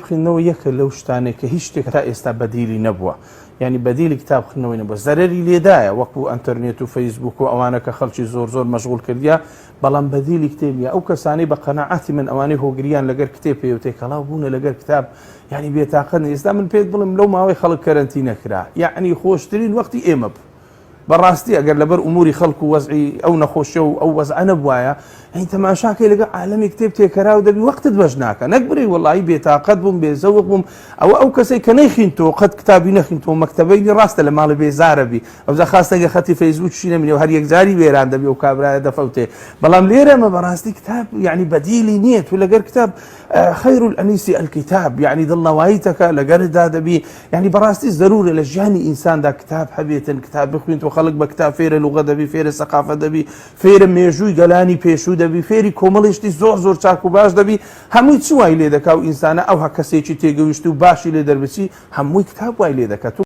خوێندنەوە یەکە لەو شتانێک کە هیچ شتێک تا ئێستا بەدیلی نەبووە، ینی بەدیلی کتاب خوێندنەوەی نەبووە، زەرەری لێدایە وەکو ئەنتەرنێت و فەیسبوک و ئەوانە کە خەڵکی زۆر مەشغوڵ کردیا، بەڵام بەدیلی کتێبیە. ئەو کەسانەی بە قەناعەتی من ئەوانەی هۆگریان لەگەر کتێب پێ و تێکەڵاو بوونە لەگەر کتاب، یعنی بێتاقەت ئێستا من پێت بڵم لەو ماوەی خەڵک کەرەنتی نەکرا، یعنی خۆشترین وەختی ئێمە بوو بەڕاستی ئەگەر لەبەر ئوموری خەڵک و وەزعی ئەو نەخۆشیە و ئەو وەزعە نەبوایە، ئەین تەماشاکەی لەگە عالەمی کتێب تێکەرا و دەبی وەختت بەش ناکە، نەک بڕی وەڵی بێتاقەت بووم بێزەوق بووم. ئەو کەسەی کە نەیخینتەوە قەت کتابی نەخینتەوە مەکتەبەی ڕاستە لە ماڵە بێزارە بی، ئەوجا خاستەگە خەتی فەیسبووکشی نەمینێ و هەر یەکجاری وێران دەبی و کابرایە دەفەوتێ. بەڵام لێرەمە بەڕاستی کتاب یعنی بەدیلی نییە، تو لەگەر کتاب خەیر الئەنیسی ئەلکیتاب، یعنی دڵنەوایی تەکە لەگەردا دەبی، یعنی بەڕاستی زەرورە لە ژیانی ئینساندا کتاب هەبێتن، کتاب بخوێنیتەوە، خەڵک بە کتاب فێرە لوغە دەبی، فێرە سەقافەت دەبی، فێرە مێژووی گەلانی پێشوو دەبی، فێری کۆمەڵیشتی زۆر چاک و باش دەبی. هەمووی چ وای لێ دەکا و ئینسانە ئەو کەسێکی تێگەویشت و باشی لێ دەربچی هەمووی کتاب وای لێ دەکات.